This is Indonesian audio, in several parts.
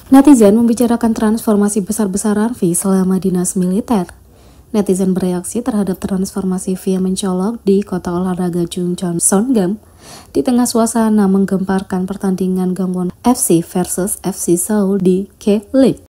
Netizen membicarakan transformasi besar-besaran V selama dinas militer. Netizen bereaksi terhadap transformasi V yang mencolok di kota olahraga Chungcheon, Songam. Di tengah suasana menggemparkan pertandingan Gangwon FC versus FC Seoul di K-League.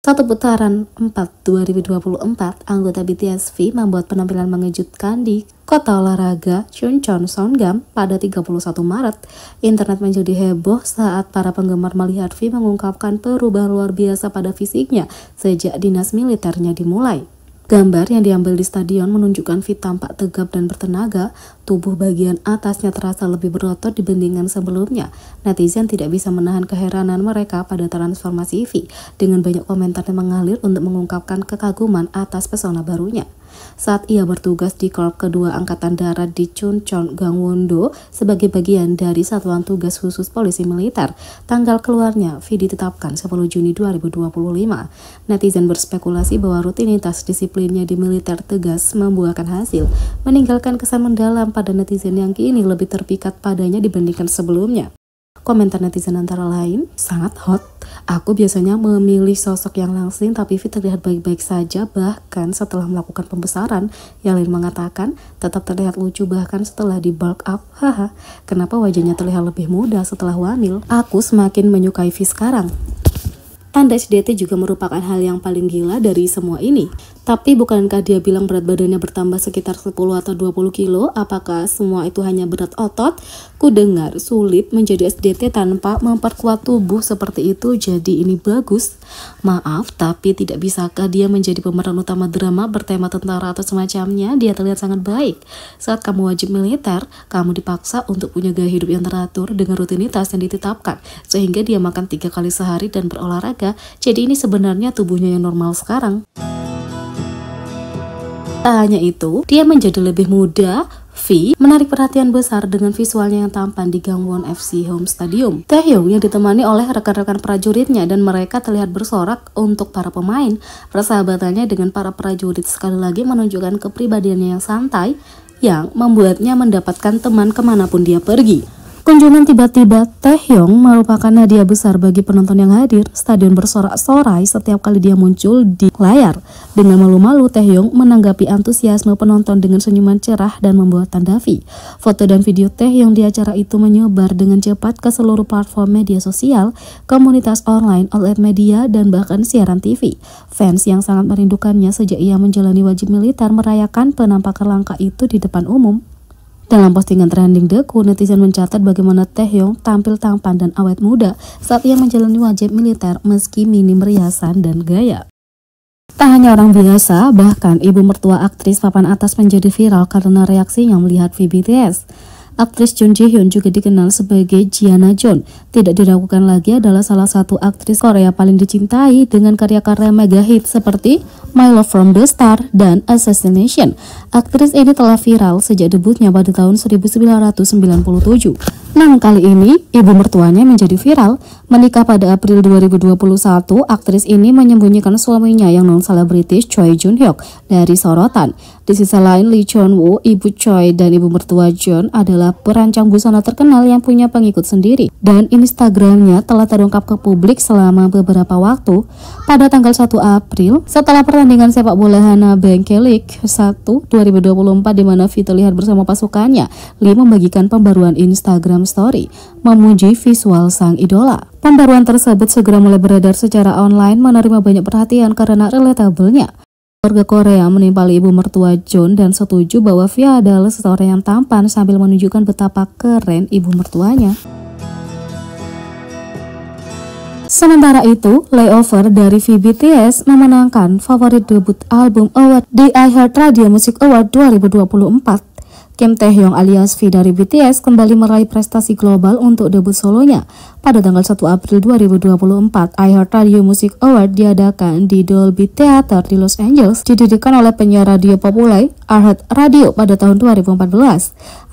Satu putaran 4 2024, anggota BTS V membuat penampilan mengejutkan di kota olahraga Chungcheon, Songam pada 31 Maret. Internet menjadi heboh saat para penggemar melihat V mengungkapkan perubahan luar biasa pada fisiknya sejak dinas militernya dimulai. Gambar yang diambil di stadion menunjukkan V tampak tegap dan bertenaga, tubuh bagian atasnya terasa lebih berotot dibandingkan sebelumnya. Netizen tidak bisa menahan keheranan mereka pada transformasi V, dengan banyak komentar yang mengalir untuk mengungkapkan kekaguman atas pesona barunya. Saat ia bertugas di Korps Kedua Angkatan Darat di Chungcheon, Gangwon-do sebagai bagian dari Satuan Tugas Khusus Polisi Militer, tanggal keluarnya V ditetapkan 10 Juni 2025. Netizen berspekulasi bahwa rutinitas disiplinnya di militer tegas membuahkan hasil, meninggalkan kesan mendalam pada netizen yang kini lebih terpikat padanya dibandingkan sebelumnya. Komentar netizen antara lain, sangat hot. Aku biasanya memilih sosok yang langsing, tapi V terlihat baik-baik saja bahkan setelah melakukan pembesaran. Yang lain mengatakan, tetap terlihat lucu bahkan setelah di bulk up. Haha, kenapa wajahnya terlihat lebih muda setelah hamil? Aku semakin menyukai V sekarang. Tanda SDT juga merupakan hal yang paling gila dari semua ini. Tapi bukankah dia bilang berat badannya bertambah sekitar 10 atau 20 kilo? Apakah semua itu hanya berat otot? Ku dengar sulit menjadi SDT tanpa memperkuat tubuh seperti itu, jadi ini bagus. Maaf, tapi tidak bisakah dia menjadi pemeran utama drama bertema tentara atau semacamnya? Dia terlihat sangat baik. Saat kamu wajib militer, kamu dipaksa untuk punya gaya hidup yang teratur dengan rutinitas yang ditetapkan, sehingga dia makan 3 kali sehari dan berolahraga. Jadi ini sebenarnya tubuhnya yang normal sekarang. Tak hanya itu, dia menjadi lebih muda. V menarik perhatian besar dengan visualnya yang tampan di Gangwon FC Home Stadium. Taehyung yang ditemani oleh rekan-rekan prajuritnya dan mereka terlihat bersorak untuk para pemain. Persahabatannya dengan para prajurit sekali lagi menunjukkan kepribadiannya yang santai yang membuatnya mendapatkan teman kemanapun dia pergi. Kunjungan tiba-tiba Taehyung merupakan hadiah besar bagi penonton yang hadir. Stadion bersorak-sorai setiap kali dia muncul di layar. Dengan malu-malu, Taehyung menanggapi antusiasme penonton dengan senyuman cerah dan membuat tanda V. Foto dan video Taehyung di acara itu menyebar dengan cepat ke seluruh platform media sosial, komunitas online, outlet media, dan bahkan siaran TV. Fans yang sangat merindukannya sejak ia menjalani wajib militer merayakan penampakan langka itu di depan umum. Dalam postingan trending Deku, netizen mencatat bagaimana Taehyung tampil tampan dan awet muda saat ia menjalani wajib militer meski minim riasan dan gaya. Tak hanya orang biasa, bahkan ibu mertua aktris papan atas menjadi viral karena reaksinya melihat V BTS. Aktris Jun Ji Hyun juga dikenal sebagai Gianna Jeon. Tidak diragukan lagi adalah salah satu aktris Korea paling dicintai dengan karya-karya mega hit seperti My Love from the Star dan Assassination. Aktris ini telah viral sejak debutnya pada tahun 1997. Namun kali ini, ibu mertuanya menjadi viral. Menikah pada April 2021, aktris ini menyembunyikan suaminya yang non-selebritis Choi Jun Hyuk dari sorotan. Di sisi lain, Lee Chon Woo, ibu Choi dan ibu mertua Jeon adalah perancang busana terkenal yang punya pengikut sendiri. Dan Instagramnya telah terungkap ke publik selama beberapa waktu. Pada tanggal 1 April, setelah pertandingan sepak bola Hana-Bank K-League 1 2024 di mana V terlihat bersama pasukannya, Lee membagikan pembaruan Instagram Story memuji visual sang idola. Pembaruan tersebut segera mulai beredar secara online, menerima banyak perhatian karena relatable-nya. Warga Korea menimpali ibu mertua Jeon dan setuju bahwa V adalah seseorang yang tampan sambil menunjukkan betapa keren ibu mertuanya. Sementara itu, Layover dari V BTS memenangkan favorit debut album award di iHeartRadio Music Award 2024. Kim Taehyung alias V dari BTS kembali meraih prestasi global untuk debut solonya. Pada tanggal 1 April 2024, iHeartRadio Music Award diadakan di Dolby Theater di Los Angeles, didirikan oleh penyiar radio populer iHeart Radio pada tahun 2014.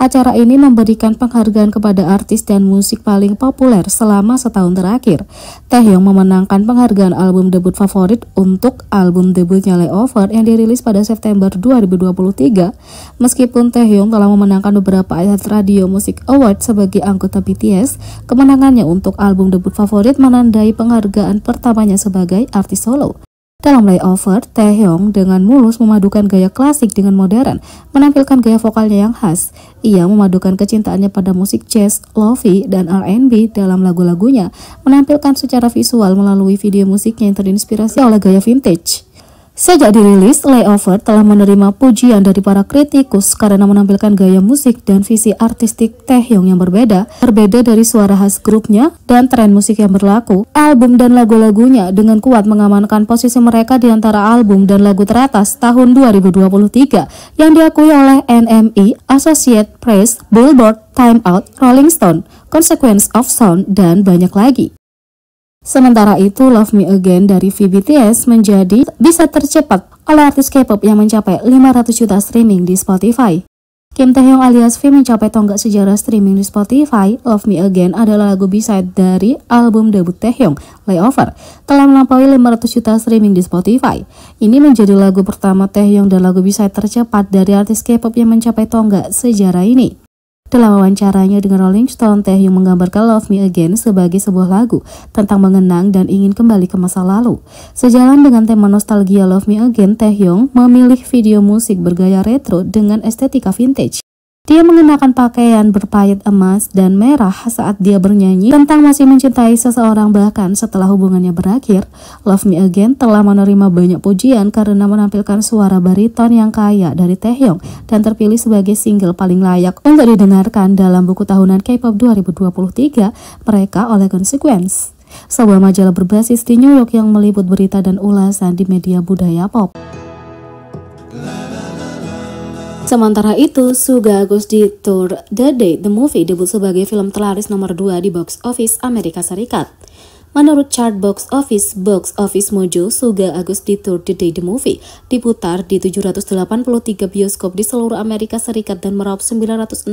Acara ini memberikan penghargaan kepada artis dan musik paling populer selama setahun terakhir. Taehyung memenangkan penghargaan album debut favorit untuk album debutnya Layover yang dirilis pada September 2023. Meskipun Taehyung telah memenangkan beberapa iHeart Radio Music Award sebagai anggota BTS, kemenangannya untuk album debut favorit menandai penghargaan pertamanya sebagai artis solo. Dalam Layover, Taehyung dengan mulus memadukan gaya klasik dengan modern, menampilkan gaya vokalnya yang khas. Ia memadukan kecintaannya pada musik jazz, lo-fi, dan R&B dalam lagu-lagunya, menampilkan secara visual melalui video musiknya yang terinspirasi oleh gaya vintage. Sejak dirilis, Layover telah menerima pujian dari para kritikus karena menampilkan gaya musik dan visi artistik Taehyung yang berbeda dari suara khas grupnya dan tren musik yang berlaku. Album dan lagu-lagunya dengan kuat mengamankan posisi mereka di antara album dan lagu teratas tahun 2023 yang diakui oleh NME, Associated Press, Billboard, Time Out, Rolling Stone, Consequence of Sound, dan banyak lagi. Sementara itu, Love Me Again dari V BTS menjadi bisa tercepat oleh artis K-pop yang mencapai 500 juta streaming di Spotify. Kim Taehyung alias V mencapai tonggak sejarah streaming di Spotify. Love Me Again adalah lagu B-side dari album debut Taehyung, Layover, telah melampaui 500 juta streaming di Spotify. Ini menjadi lagu pertama Taehyung dan lagu B-side tercepat dari artis K-pop yang mencapai tonggak sejarah ini. Dalam wawancaranya dengan Rolling Stone, Taehyung menggambarkan Love Me Again sebagai sebuah lagu tentang mengenang dan ingin kembali ke masa lalu. Sejalan dengan tema nostalgia Love Me Again, Taehyung memilih video musik bergaya retro dengan estetika vintage. Dia mengenakan pakaian berpayet emas dan merah saat dia bernyanyi tentang masih mencintai seseorang bahkan setelah hubungannya berakhir. Love Me Again telah menerima banyak pujian karena menampilkan suara bariton yang kaya dari Taehyung dan terpilih sebagai single paling layak untuk didengarkan dalam buku tahunan K-pop 2023 mereka oleh Consequence, sebuah majalah berbasis di New York yang meliput berita dan ulasan di media budaya pop. Sementara itu, Suga Agus di tour The Day The Movie debut sebagai film terlaris nomor 2 di box office Amerika Serikat. Menurut chart box office Mojo, Suga Agus di tour The Day The Movie diputar di 783 bioskop di seluruh Amerika Serikat dan meraup $961.015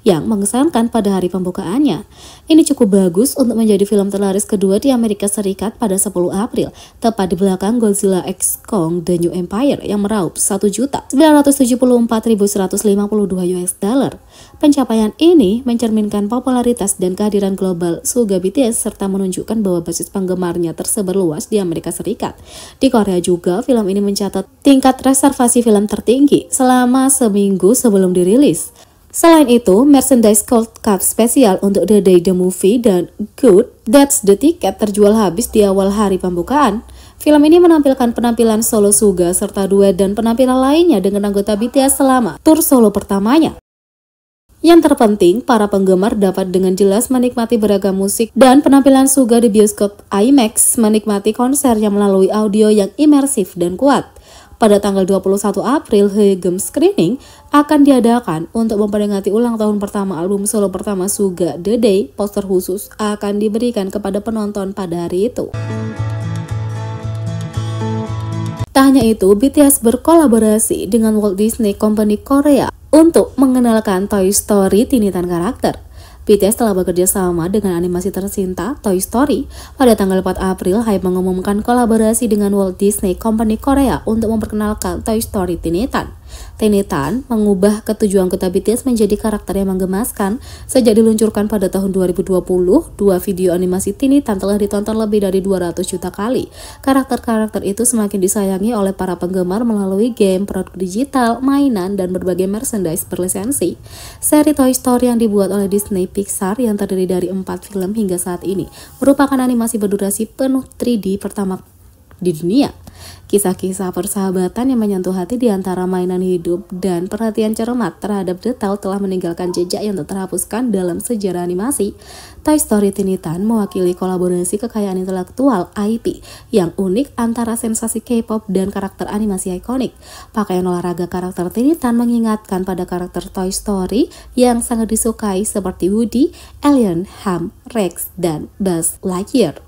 yang mengesankan pada hari pembukaannya. Ini cukup bagus untuk menjadi film terlaris kedua di Amerika Serikat pada 10 April, tepat di belakang Godzilla x Kong The New Empire yang meraup $1.974.152. Pencapaian ini mencerminkan popularitas dan kehadiran global Suga BTS serta menunjukkan bahwa basis penggemarnya tersebar luas di Amerika Serikat. Di Korea juga, film ini mencatat tingkat reservasi film tertinggi selama seminggu sebelum dirilis. Selain itu, merchandise Cold Cup spesial untuk The Day The Movie dan Good That's the Ticket terjual habis di awal hari pembukaan. Film ini menampilkan penampilan solo Suga serta duet dan penampilan lainnya dengan anggota BTS selama tur solo pertamanya. Yang terpenting, para penggemar dapat dengan jelas menikmati beragam musik dan penampilan Suga di bioskop IMAX, menikmati konsernya melalui audio yang imersif dan kuat. Pada tanggal 21 April, Haegum Screening akan diadakan untuk memperingati ulang tahun pertama album solo pertama Suga, The Day. Poster khusus akan diberikan kepada penonton pada hari itu. Tak hanya itu, BTS berkolaborasi dengan Walt Disney Company Korea untuk mengenalkan Toy Story tinitan karakter. BTS telah bekerja sama dengan animasi tercinta Toy Story. Pada tanggal 4 April, HYBE mengumumkan kolaborasi dengan Walt Disney Company Korea untuk memperkenalkan Toy Story tinitan. Tinitan mengubah ketujuh anggota BTS menjadi karakter yang menggemaskan. Sejak diluncurkan pada tahun 2020, dua video animasi Tinitan telah ditonton lebih dari 200 juta kali. Karakter-karakter itu semakin disayangi oleh para penggemar melalui game, produk digital, mainan, dan berbagai merchandise berlisensi. Seri Toy Story yang dibuat oleh Disney Pixar yang terdiri dari 4 film hingga saat ini merupakan animasi berdurasi penuh 3D pertama di dunia. Kisah-kisah persahabatan yang menyentuh hati di antara mainan hidup dan perhatian cermat terhadap detail telah meninggalkan jejak yang tak terhapuskan dalam sejarah animasi. Toy Story Tinitan mewakili kolaborasi kekayaan intelektual IP yang unik antara sensasi K-pop dan karakter animasi ikonik. Pakaian olahraga karakter Tinitan mengingatkan pada karakter Toy Story yang sangat disukai seperti Woody, Alien, Ham, Rex, dan Buzz Lightyear.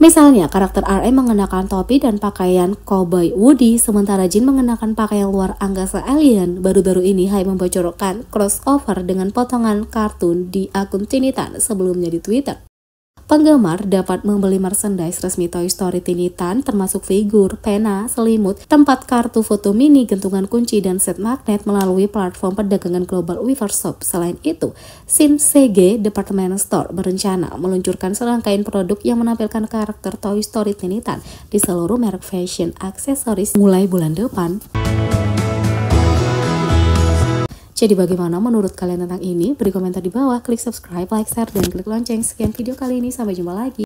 Misalnya, karakter RM mengenakan topi dan pakaian cowboy Woody, sementara Jin mengenakan pakaian luar angkasa alien. Baru-baru ini Hype membocorkan crossover dengan potongan kartun di akun Tinitan sebelumnya di Twitter. Penggemar dapat membeli merchandise resmi Toy Story Tinitan termasuk figur, pena, selimut, tempat kartu foto mini, gantungan kunci, dan set magnet melalui platform perdagangan global Weverse Shop. Selain itu, Shin-Segae Department Store berencana meluncurkan serangkaian produk yang menampilkan karakter Toy Story Tinitan di seluruh merek fashion aksesoris mulai bulan depan. Jadi bagaimana menurut kalian tentang ini? Beri komentar di bawah, klik subscribe, like, share, dan klik lonceng. Sekian video kali ini, sampai jumpa lagi.